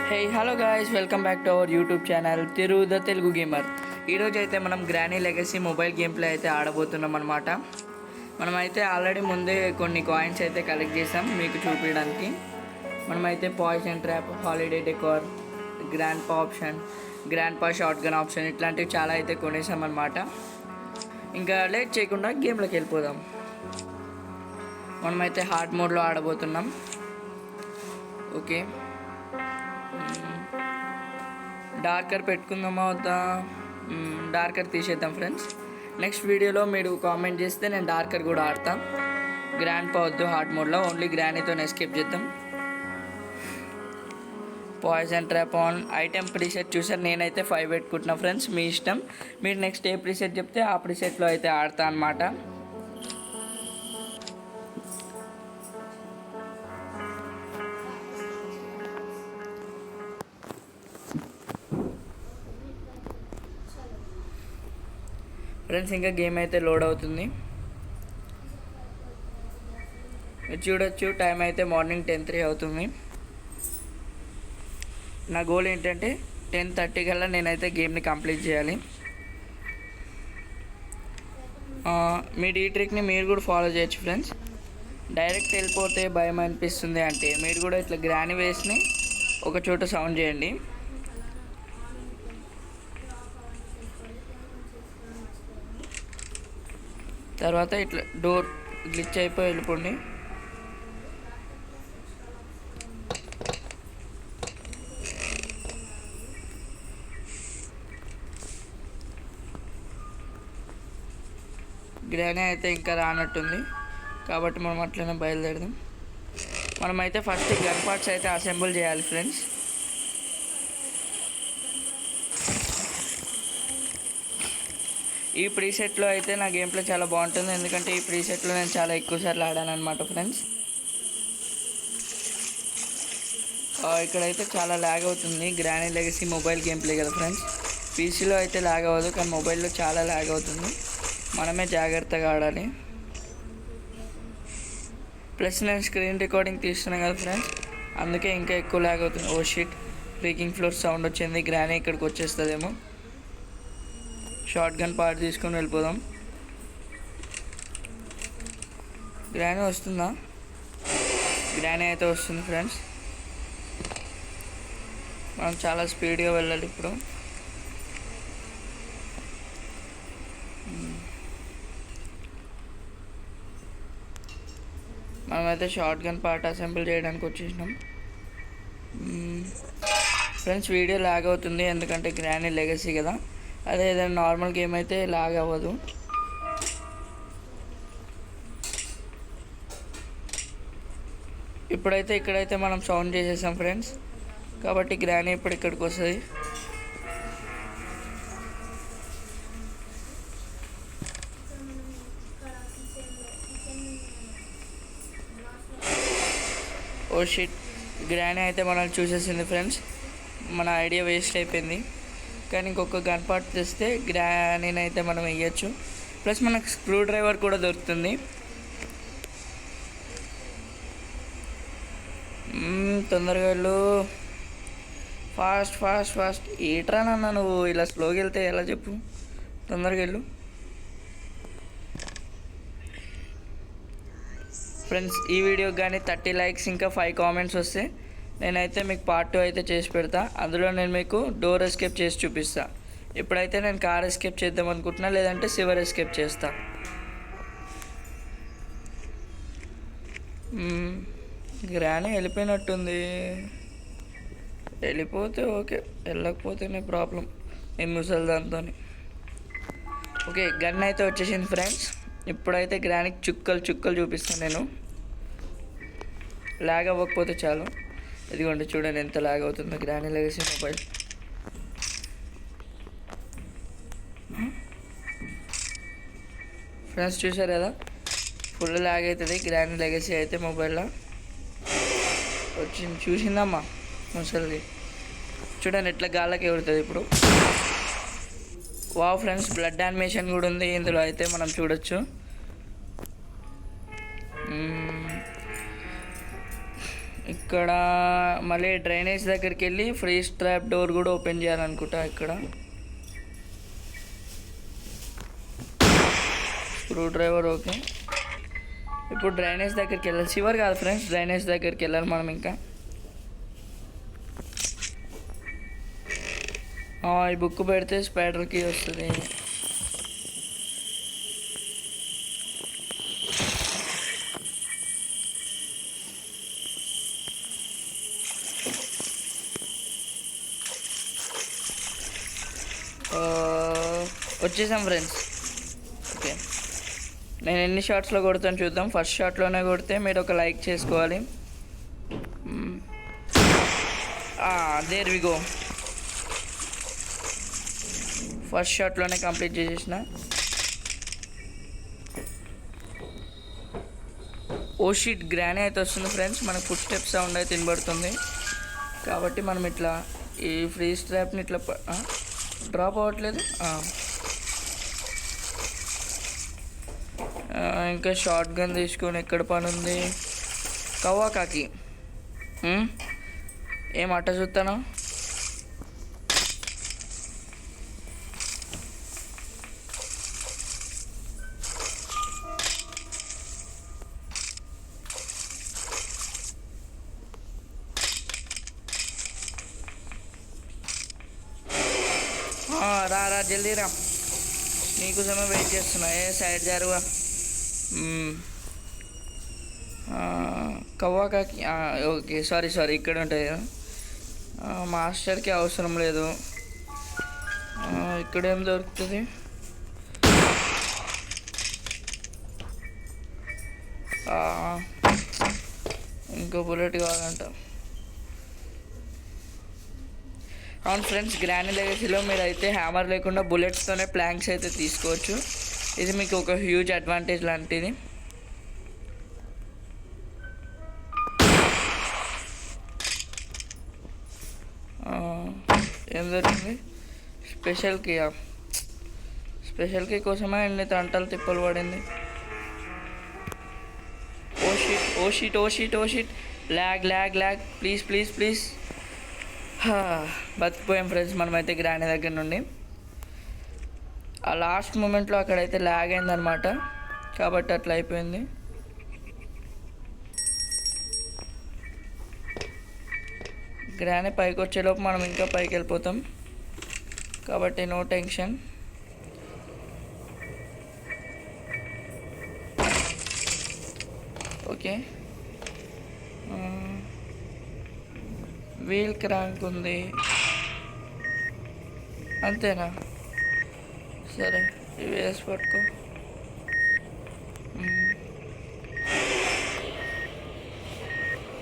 Hey hello guys, welcome back to our YouTube channel Thiru the Telugu gamer. ఈరోజు అయితే మనం granny legacy mobile game play అయితే ఆడబోతున్నాం అనమాట. మనమైతే ఆల్రెడీ ముందే కొన్ని కాయిన్స్ అయితే కలెక్ట్ చేసాం మీకు చూపించడానికి. మనమైతే poison trap, holiday decor, grand పా ఆప్షన్, గ్రాండ్ పా షార్ట్ గన్ ఆప్షన్ ఇట్లాంటివి చాలా అయితే కొనేసాం అనమాట. ఇంకా లేట్ చేయకుండా గేమ్లోకి వెళ్ళిపోదాం. మనమైతే హార్డ్ మోడ్లో ఆడబోతున్నాం. ఓకే, డార్కర్ పెట్టుకుందామా వద్దా? డార్కర్ తీసేద్దాం ఫ్రెండ్స్. నెక్స్ట్ వీడియోలో మీరు కామెంట్ చేస్తే నేను డార్కర్ కూడా ఆడతాం. గ్రాండ్ పా వద్దు, హార్డ్ మోడ్లో ఓన్లీ గ్రానీతో ఎస్కేప్ చేద్దాం. Poison trap on. Item preset చూసారు, నేనైతే 5 పెట్టుకుంటున్నా ఫ్రెండ్స్, మీ ఇష్టం. మీరు నెక్స్ట్ ఏ ప్రీసెట్ చెప్తే ఆ ప్రీసెట్లో అయితే ఆడతా అన్నమాట. ఫ్రెండ్స్ ఇంకా గేమ్ అయితే లోడ్ అవుతుంది. చూడొచ్చు, టైం అయితే మార్నింగ్ 10:03 అవుతుంది. నా గోల్ ఏంటంటే 10:30 కల్లా నేనైతే గేమ్ని కంప్లీట్ చేయాలి. మీ ఈ ట్రిక్ని మీరు కూడా ఫాలో చేయొచ్చు ఫ్రెండ్స్. డైరెక్ట్ వెళ్ళిపోతే భయం అనిపిస్తుంది అంటే మీరు కూడా ఇట్లా గ్రానీ వేస్ని ఒక చోట సౌండ్ చేయండి. తర్వాత ఇట్లా డోర్ గ్లిచ్ అయిపోయి వెళ్ళిపోండి. గ్రానీ అయితే ఇంకా రానట్టుంది కాబట్టి మనం అట్లనే బయలుదేరదాం. మనమైతే ఫస్ట్ గన్ పార్ట్స్ అయితే అసెంబుల్ చేయాలి ఫ్రెండ్స్. ఈ ప్రీసెట్లో అయితే నా గేమ్ ప్లే చాలా బాగుంటుంది, ఎందుకంటే ఈ ప్రీసెట్లో నేను చాలా ఎక్కువసార్లు ఆడాను అనమాట ఫ్రెండ్స్. ఇక్కడైతే చాలా ల్యాగ్ అవుతుంది. Granny legacy mobile game play కదా ఫ్రెండ్స్. పీసీలో అయితే ల్యాగ్ అవ్వదు, కానీ మొబైల్లో చాలా ల్యాగ్ అవుతుంది. మనమే జాగ్రత్తగా ఆడాలి. ప్లస్ నేను స్క్రీన్ రికార్డింగ్ తీస్తున్నాను కదా ఫ్రెండ్స్, అందుకే ఇంకా ఎక్కువ ల్యాగ్ అవుతుంది. Oh shit, breaking floor sound వచ్చింది. గ్రానీ ఇక్కడికి వచ్చేస్తుందేమో. షార్ట్ గన్ పార్ట్ తీసుకొని వెళ్ళిపోదాం. గ్రానీ వస్తుందా? గ్రానీ అయితే వస్తుంది ఫ్రెండ్స్. మనం చాలా స్పీడ్గా వెళ్ళాలి ఇప్పుడు. మనమైతే షార్ట్ గన్ పార్ట్ అసెంబుల్ చేయడానికి వచ్చేసినాం ఫ్రెండ్స్. వీడియో లాగ్ అవుతుంది ఎందుకంటే గ్రానీ లెగసీ కదా. అదే ఏదైనా నార్మల్ గేమ్ అయితే లాగ్ అవ్వదు. ఇప్పుడైతే ఇక్కడైతే మనం సౌండ్ చేసేసాం ఫ్రెండ్స్, కాబట్టి గ్రానీ ఇప్పుడు ఇక్కడికి వస్తుంది. ఓ షిట్, గ్రానీ అయితే మనల్ని చూసేసింది ఫ్రెండ్స్. మన ఐడియా వేస్ట్ అయిపోయింది. కానీ ఇంకొక గన్ పార్ట్ తెస్తే గ్రానీని అయితే మనం వేయచ్చు. ప్లస్ మనకు స్క్రూ డ్రైవర్ కూడా దొరుకుతుంది. తొందరగా వెళ్ళు, ఫాస్ట్ ఫాస్ట్ ఫాస్ట్. ఏట్రానన్నా నువ్వు ఇలా స్లోగా వెళ్తే ఎలా చెప్పు? తొందరగా వెళ్ళు ఫ్రెండ్స్. ఈ వీడియోకి కానీ 30 లైక్స్ ఇంకా 5 కామెంట్స్ వస్తే నేనైతే మీకు పార్ట్ 2 అయితే చేసి పెడతా. అందులో నేను మీకు డోర్ ఎస్కేప్ చేసి చూపిస్తా. ఇప్పుడైతే నేను కార్ ఎస్కేప్ చేద్దాం అనుకుంటున్నా, లేదంటే సివర్ ఎస్కేప్ చేస్తా. గ్రానీ వెళ్ళిపోయినట్టుంది. వెళ్ళిపోతే ఓకే, వెళ్ళకపోతేనే ప్రాబ్లం. ఏం ముసలి దాంతో. ఓకే, గన్ అయితే వచ్చేసింది ఫ్రెండ్స్. ఇప్పుడైతే గ్రానీకి చుక్కలు చుక్కలు చూపిస్తాను నేను. లాగ్ అవ్వకపోతే చాలు. ఇదిగోండి, చూడండి ఎంత లాగ్ అవుతుందో గ్రానీ లెగసీ మొబైల్. ఫ్రెండ్స్ చూసారు కదా, ఫుల్ లాగ్ అవుతుంది గ్రానీ లెగసీ అయితే మొబైల్లో. వచ్చింది, చూసిందమ్మా ముసలిది. చూడండి ఎట్లా గాళ్ళకి ఎగురుతుంది ఇప్పుడు. వావ్ ఫ్రెండ్స్, బ్లడ్ యానిమేషన్ కూడా ఉంది ఇందులో అయితే మనం చూడొచ్చు. ఇక్కడ మళ్ళీ డ్రైనేజ్ దగ్గరికి వెళ్ళి ఫ్రీజ్ ట్రాప్ డోర్ కూడా ఓపెన్ చేయాలనుకుంటా. ఇక్కడ స్క్రూ డ్రైవర్ ఓకే. ఇప్పుడు డ్రైనేజ్ దగ్గరికి వెళ్ళాలి. చివరి కాదు ఫ్రెండ్స్, డ్రైనేజ్ దగ్గరికి వెళ్ళాలి మనం. ఇంకా ఈ బుక్ పెడితే స్పైడర్కి వస్తుంది. వచ్చేసాం ఫ్రెండ్స్. ఓకే, నేను ఎన్ని షాట్స్లో కొడతాను చూద్దాం. ఫస్ట్ షాట్లోనే కొడితే మీరు ఒక లైక్ చేసుకోవాలి. There we go. ఫస్ట్ షాట్లోనే కంప్లీట్ చేసేసిన. ఓ షీట్, గ్రానీ అయితే వస్తుంది ఫ్రెండ్స్. మనకు ఫుట్ స్టెప్ సౌండ్ అయితే వినబడుతుంది. కాబట్టి మనం ఇట్లా ఈ ఫ్రీజ్ ట్రాప్ని ఇట్లా డ్రాప్ అవ్వట్లేదు. ఇంకా షార్ట్ గన్ తీసుకొని ఎక్కడ పని ఉంది? కవ్వాకాకి ఏం అట్ట చూస్తాను. రా జల్దీ రా, నీకోసమే వెయిట్ చేస్తున్నా. సైడ్ జారువా. కవ్వాకాకి ఓకే, సారీ ఇక్కడ ఉంటాయి. మాస్టర్కి అవసరం లేదు. ఇక్కడేం దొరుకుతుంది? ఇంకో బుల్లెట్ కావాలంట. అవును ఫ్రెండ్స్, గ్రానీ లెగసీలో మీరు అయితే హ్యామర్ లేకుండా బుల్లెట్స్తోనే ప్లాంక్స్ అయితే తీసుకోవచ్చు. ఇది మీకు ఒక హ్యూజ్ అడ్వాంటేజ్ లాంటిది. ఏం జరిగింది? స్పెషల్ కీ కోసమే ఎన్ని తంటలు తిప్పలు పడింది. ఓ షీట్ ల్యాగ్ ప్లీజ్. బతికిపోయాం ఫ్రెండ్స్ మనమైతే గ్రానీ దగ్గర నుండి. ఆ లాస్ట్ మూమెంట్లో అక్కడైతే ల్యాగ్ అయిందనమాట, కాబట్టి అట్లా అయిపోయింది. గ్రానీ పైకి వచ్చేలోపు మనం ఇంకా పైకి వెళ్ళిపోతాం, కాబట్టి no tension. Okay, wheel crank ఉంది అంతేనా? సరే, ఇవి వేసి పట్టుకో.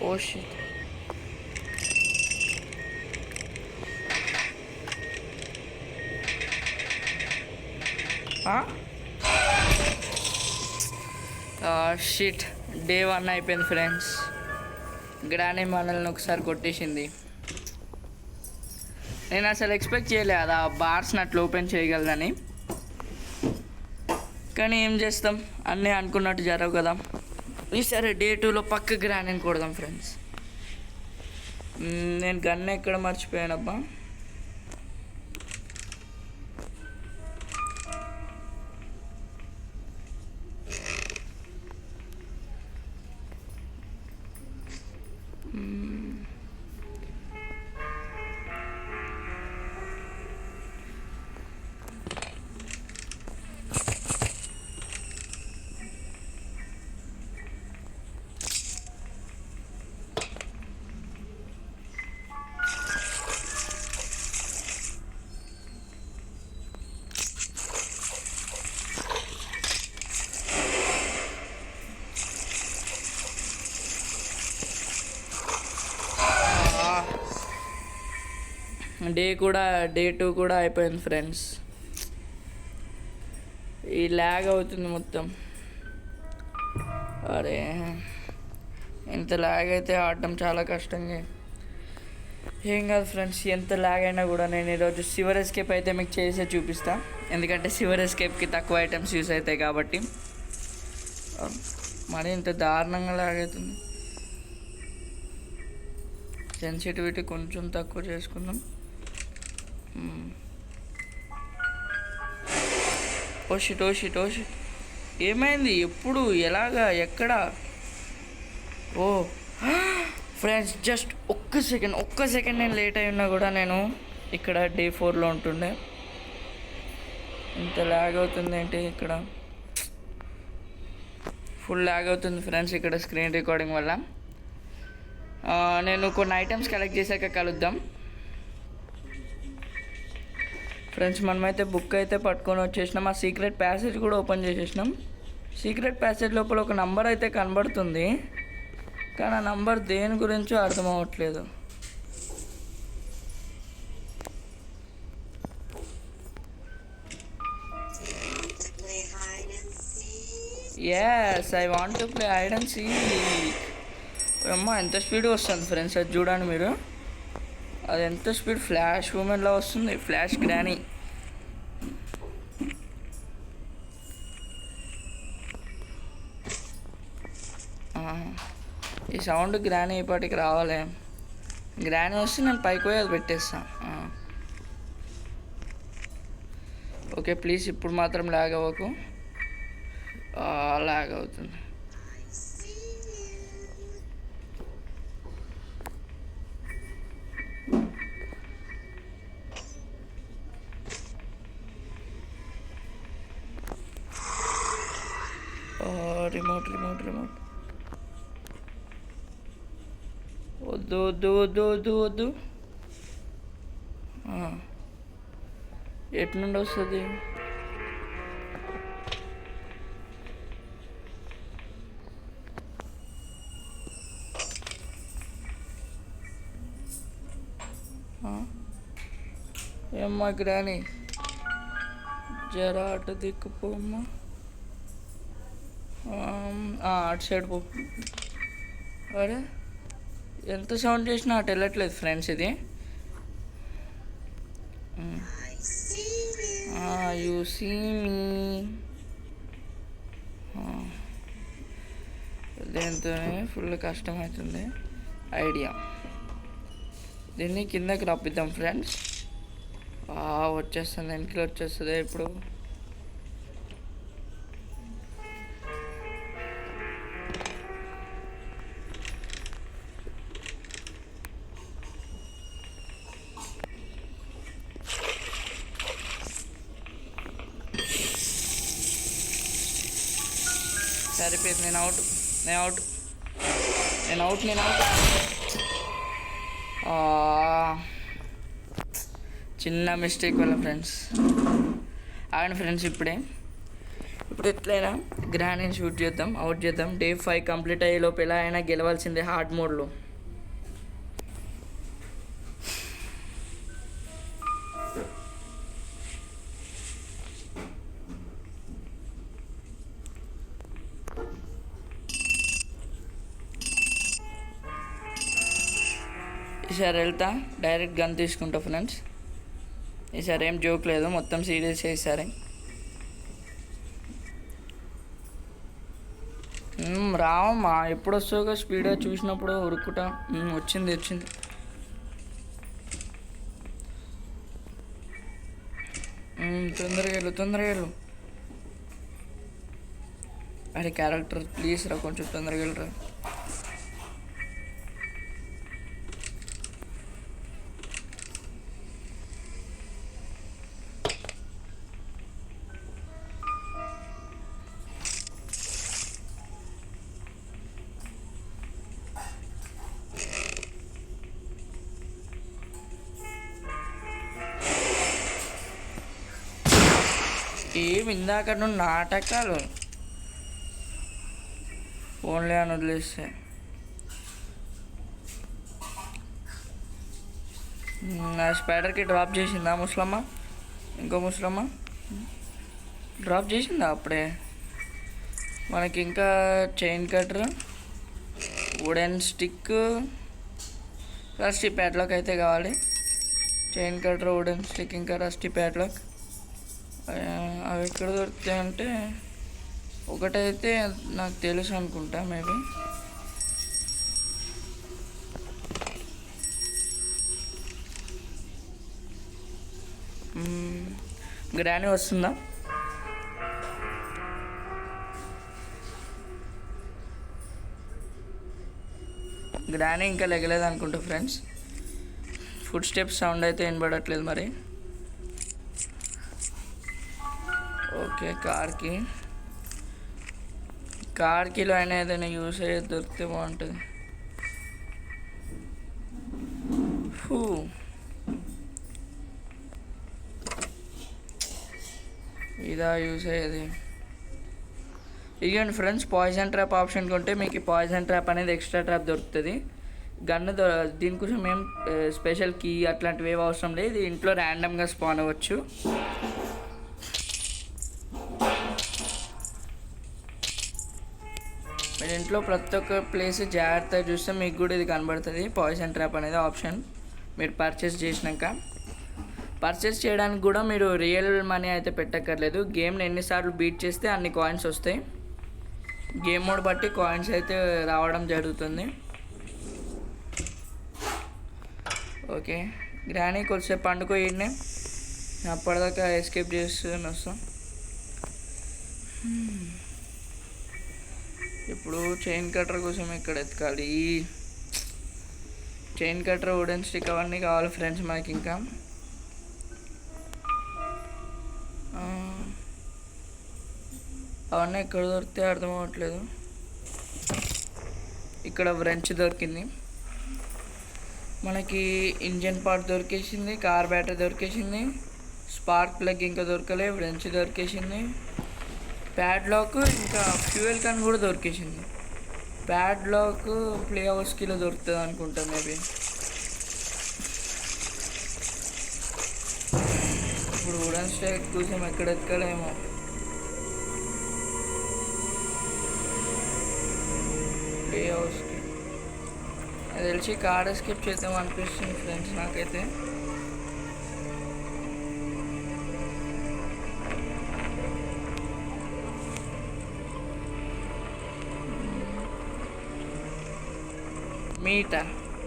Oh shit, shit. డే 1 అయిపోయింది ఫ్రెండ్స్. గ్రానీ మనల్ని ఒకసారి కొట్టేసింది. నేను అసలు ఎక్స్పెక్ట్ చేయలేదు ఆ బార్స్ని అట్లా ఓపెన్ చేయగలదని. కానీ ఏం చేస్తాం, అన్నీ అనుకున్నట్టు జరగవు కదా. ఈసారి డే 2లో పక్క గ్రానీని కొడదాం ఫ్రెండ్స్. నేను గన్ ఎక్కడ మర్చిపోయానబ్బా. డే 2 కూడా అయిపోయింది ఫ్రెండ్స్. ఈ ల్యాగ్ అవుతుంది మొత్తం. అరే, ఎంత ల్యాగ్ అయితే ఆడటం చాలా కష్టంగా. ఏం కాదు ఫ్రెండ్స్, ఎంత ల్యాగ్ అయినా కూడా నేను ఈరోజు సివర్ ఎస్కేప్ అయితే మీకు చేసే చూపిస్తాను. ఎందుకంటే సివర్ ఎస్కేప్కి తక్కువ ఐటమ్స్ యూస్ అవుతాయి కాబట్టి. మరి ఇంత దారుణంగా ల్యాగ్ అవుతుంది. సెన్సిటివిటీ కొంచెం తక్కువ చేసుకుందాం. ఓషిట్ ఓషిట్ ఓషిట్, ఏమైంది? ఎప్పుడు, ఎలాగా, ఎక్కడ? ఓ ఫ్రెండ్స్, జస్ట్ ఒక్క సెకండ్ నేను లేట్ అయి ఉన్నా కూడా నేను ఇక్కడ డే 4లో ఉంటుండే. ఇంత ల్యాగ్ అవుతుంది ఏంటి? ఇక్కడ ఫుల్ ల్యాగ్ అవుతుంది ఫ్రెండ్స్ ఇక్కడ స్క్రీన్ రికార్డింగ్ వల్ల. నేను కొన్ని ఐటమ్స్ కలెక్ట్ చేశాక కలుద్దాం ఫ్రెండ్స్. మనమైతే బుక్ అయితే పట్టుకొని వచ్చేసినాం. ఆ సీక్రెట్ ప్యాసేజ్ కూడా ఓపెన్ చేసేసినాం. సీక్రెట్ ప్యాసేజ్ లోపల ఒక నంబర్ అయితే కనబడుతుంది, కానీ ఆ నంబర్ దేని గురించో అర్థం అవ్వట్లేదు. Yes, I want to play hide and seek. అమ్మా ఎంత స్పీడ్ వస్తుంది ఫ్రెండ్స్, అది చూడండి మీరు. అది ఎంత స్పీడ్, ఫ్లాష్ మూమెంట్లో వస్తుంది, ఫ్లాష్ గ్రానీ. ఈ సౌండ్ గ్రానీ ఇప్పటికి రావాలి. గ్రానీ వస్తే నేను పైకి పోయి అది పెట్టేస్తాను. ఓకే ప్లీజ్, ఇప్పుడు మాత్రం లాగ్ అవ్వకు. లాగ్ అవుతుంది. రిమోట్ రిమోట్ రిమోట్, వద్దు వద్దు వద్దు వద్దు వద్దు. ఎటు నుండి వస్తుంది? ఏమ్మా గ్రాని, జరా అటు దిక్కుపోమ్మా. అటు సైడ్ పో. అరే ఎంత సౌండ్ చేసినా అటు వెళ్ళట్లేదు ఫ్రెండ్స్ ఇది. You see me. దీంతోనే ఫుల్ కష్టమవుతుంది. ఐడియా, దీన్ని కిందకి రప్పిద్దాం ఫ్రెండ్స్. వచ్చేస్తుంది, వెనక్కి వచ్చేస్తుంది ఇప్పుడు. సరిపోయింది, నేను అవుట్. చిన్న మిస్టేక్ వల్ల ఫ్రెండ్స్. అవును ఫ్రెండ్స్, ఇప్పుడు ఎట్లయినా గ్రాండ్ని షూట్ చేద్దాం, అవుట్ చేద్దాం. డే 5 కంప్లీట్ అయ్యే లోపు ఎలా అయినా గెలవాల్సిందే హార్డ్ మోడ్లో. ఈసారి వెళ్తా, డైరెక్ట్ గన్ తీసుకుంటా ఫ్రెండ్స్. ఈసారి ఏం జోక్ లేదు, మొత్తం సీరియస్ ఈసారి. రావమ్మా, ఎప్పుడు వస్తావుగా స్పీడ్గా చూసినప్పుడు ఉరుకుతా. వచ్చింది. తొందరగా వెళ్ళు. అరే క్యారెక్టర్ ప్లీజ్ రా, కొంచెం తొందరగా వెళ్ళరా. ఏమి ఇందాక నువ్వు నాటకాలు ఓన్లీ అని వదిలేస్తే. నా స్పైడర్కి డ్రాప్ చేసిందా ముసలమ్మ? ఇంకో ముసలమ్మ డ్రాప్ చేసిందా అప్పుడే? మనకి ఇంకా chain cutter, wooden stick, rusty padlock అయితే కావాలి. చైన్ కటర్, వుడెన్ స్టిక్, ఇంకా రస్టీ ప్యాడ్లాక్. అవి ఎక్కడ దొరుకుతాయి అంటే, ఒకటైతే నాకు తెలుసు అనుకుంటా మేబీ. గ్రానీ వస్తుందా? గ్రానీ ఇంకా లెగలేదు అనుకుంటా ఫ్రెండ్స్. ఫుడ్ స్టెప్స్ సౌండ్ అయితే వినబడట్లేదు మరి. ఓకే, కార్కిలో అయినా ఏదైనా యూస్ అయ్యేది దొరికితే బాగుంటుంది. ఇదా యూస్ అయ్యేది? ఇదిగోండి ఫ్రెండ్స్, పాయిజన్ ట్రాప్ ఆప్షన్ కొంటే మీకు పాయిజన్ ట్రాప్ అనేది ఎక్స్ట్రా ట్రాప్ దొరుకుతుంది. గన్ను దీనికోసం ఏం స్పెషల్ కీ అట్లాంటివి ఏవి అవసరం లేదు. ఇది ఇంట్లో ర్యాండమ్గా స్పాన్ అవ్వచ్చు. మీరు ఇంట్లో ప్రతి ఒక్క ప్లేస్ జాగ్రత్తగా చూస్తే మీకు కూడా ఇది కనబడుతుంది. పాయిజన్ ట్రాప్ అనేది ఆప్షన్ మీరు పర్చేస్ చేసినాక. పర్చేస్ చేయడానికి కూడా మీరు రియల్ మనీ అయితే పెట్టక్కర్లేదు. గేమ్ని ఎన్నిసార్లు బీట్ చేస్తే అన్ని కాయిన్స్ వస్తాయి. గేమ్ మోడ్ బట్టి కాయిన్స్ అయితే రావడం జరుగుతుంది. ఓకే, గ్రానీ కొద్దిసేపు పండుకో. ఈయనే అప్పటిదాకా ఎస్కేప్ చేస్తూనే వస్తాం. ఇప్పుడు చైన్ కట్టర్ కోసం ఇక్కడ ఎత్తుకాలి. చైన్ కట్టర్, వుడెన్ స్టిక్ అవన్నీ కావాలి ఫ్రెండ్స్ మనకి. ఇంకా అవన్నీ ఎక్కడ దొరికితే అర్థం అవ్వట్లేదు. ఇక్కడ వ్రెంచ్ దొరికింది మనకి. ఇంజన్ పార్ట్ దొరికేసింది, కార్ బ్యాటరీ దొరికేసింది, స్పార్క్ ప్లగ్ ఇంకా దొరకలే, వ్రెంచ్ దొరికేసింది, ప్యాడ్లాక్ ఇంకా ఫ్యూయల్ క్యాన్ కూడా దొరికేసింది. ప్యాడ్లాక్ ప్లే హౌస్కిలో దొరుకుతుంది అనుకుంటా మేబీ. ఇప్పుడు వుడెన్ స్టాక్ కోసం ఎక్కడ ఎత్తుకోలేమో. ప్లే హౌస్కి అది తెలిసి కార్ ఎస్కేప్ చేద్దాం అనిపిస్తుంది ఫ్రెండ్స్ నాకైతే. మీటా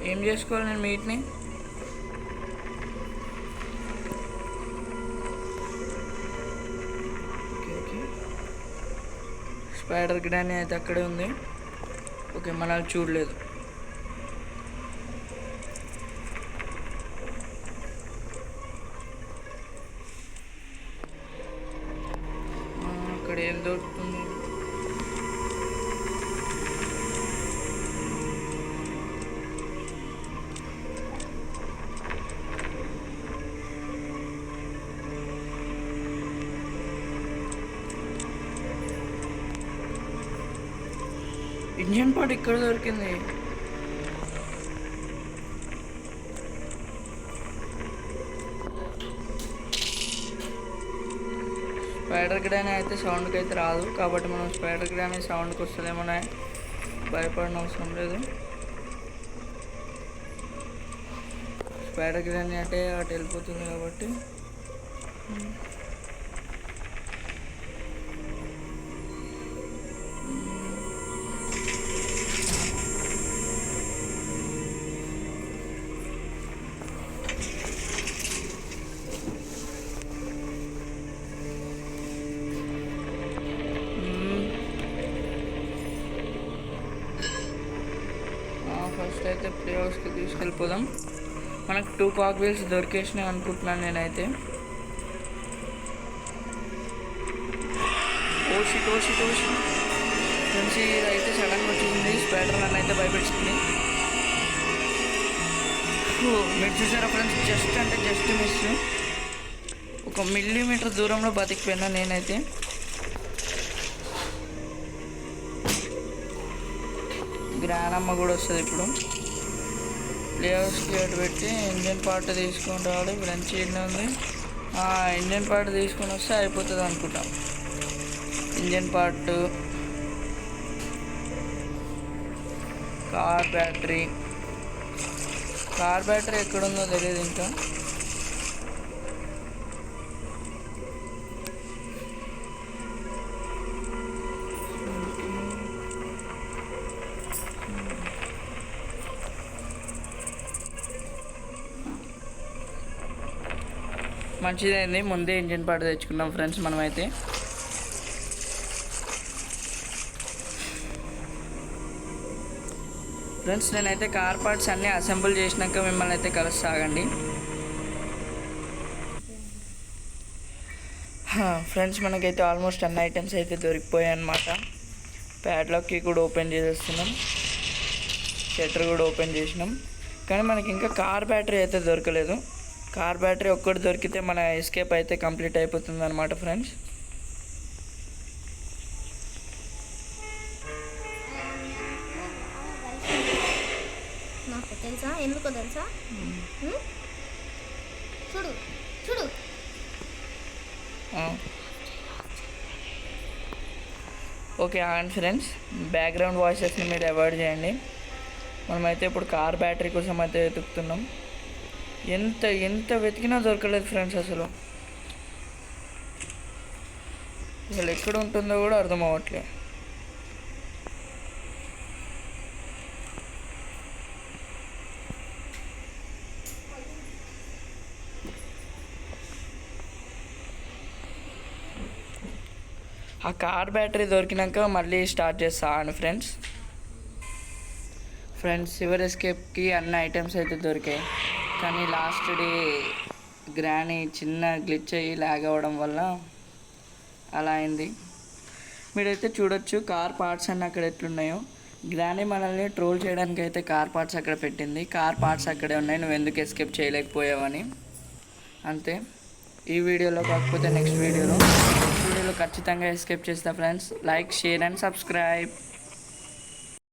ఏం చేసుకోవాలి నేను మీట్ని? ఓకే, స్పైడర్ గ్రానీ అయితే అక్కడే ఉంది. ఓకే, మనల్ని చూడలేదు. అక్కడ ఏం దొరుకుతుంది? ఇంజన్ పార్ట్ ఇక్కడ దొరికింది. స్పైడర్ గ్రానీ అయితే సౌండ్కి అయితే రాదు కాబట్టి మనం స్పైడర్ గ్రానీ సౌండ్కి వస్తుందేమో భయపడిన అవసరం లేదు. స్పైడర్ గ్రానీ అంటే అటు వెళ్ళిపోతుంది కాబట్టి. ఫస్ట్ అయితే ప్లే హౌస్కి తీసుకెళ్ళిపోదాం. మనకు 2 కాక్ వీల్స్ దొరికేసినాయి అనుకుంటున్నాను నేనైతే. ఓషి ఫ్రెండ్స్, ఇదైతే సడన్గా వచ్చేసింది. స్పైడర్ నన్ను అయితే భయపెట్టింది. మీరు చూసారా ఫ్రెండ్స్, జస్ట్ మిస్. 1 మిల్లీమీటర్ దూరంలో బతికిపోయినా నేనైతే. గ్రానమ్మ కూడా వస్తుంది ఇప్పుడు. ప్లే హౌస్కి అటు పెట్టి ఇంజన్ పార్ట్ తీసుకొని రావాలి. ఫ్రెంచ్ ఉంది, ఇంజన్ పార్ట్ తీసుకొని వస్తే అయిపోతుంది అనుకుంటాం. ఇంజన్ పార్ట్, కార్ బ్యాటరీ ఎక్కడుందో తెలియదు ఇంకా. మంచిదైంది, ముందే ఇంజిన్ పార్ట్ తెచ్చుకున్నాం ఫ్రెండ్స్ మనమైతే. ఫ్రెండ్స్ నేనైతే కార్ పార్ట్స్ అన్నీ అసెంబుల్ చేసినాక మిమ్మల్ని అయితే కలుస్తాగండి. ఫ్రెండ్స్ మనకైతే ఆల్మోస్ట్ అన్ని ఐటమ్స్ అయితే దొరికిపోయాయి అన్నమాట. ప్యాడ్లాక్కి కూడా ఓపెన్ చేసేస్తున్నాం, షట్టర్ కూడా ఓపెన్ చేసినాం. కానీ మనకి ఇంకా కార్ బ్యాటరీ అయితే దొరకలేదు. కార్ బ్యాటరీ ఒక్కటి దొరికితే మన ఎస్కేప్ అయితే కంప్లీట్ అయిపోతుంది అనమాట ఫ్రెండ్స్. నాకు తెలుసా, ఎందుకో తెలుసా? చూడు చూడు. ఓకే అండ్ ఫ్రెండ్స్, బ్యాక్గ్రౌండ్ వాయిసెస్ని మీరు అవాయిడ్ చేయండి. మనమైతే ఇప్పుడు కార్ బ్యాటరీ కోసం అయితే వెతుకుతున్నాం. ఎంత ఎంత వెతికినా దొరకలేదు ఫ్రెండ్స్. అసలు ఎక్కడ ఉంటుందో కూడా అర్థం అవ్వట్లేదు. ఆ కార్ బ్యాటరీ దొరికినాక మళ్ళీ స్టార్ట్ చేస్తాను ఫ్రెండ్స్. సివర్ ఎస్కేప్కి అన్ని ఐటమ్స్ అయితే దొరికాయి. కానీ లాస్ట్ డే గ్రానీ చిన్న గ్లిచ్ అయ్యి లాగ్ అవ్వడం వల్ల అలా అయింది. మీరైతే చూడొచ్చు కార్ పార్ట్స్ అన్నీ అక్కడ ఎట్లున్నాయో. గ్రానీ మనల్ని ట్రోల్ చేయడానికి అయితే కార్ పార్ట్స్ అక్కడ పెట్టింది. కార్ పార్ట్స్ అక్కడే ఉన్నాయి, నువ్వు ఎందుకు ఎస్కేప్ చేయలేకపోయావని. అంతే. ఈ వీడియోలో కాకపోతే నెక్స్ట్ వీడియోలో ఖచ్చితంగా ఎస్కేప్ చేస్తా friends. Like, share and subscribe.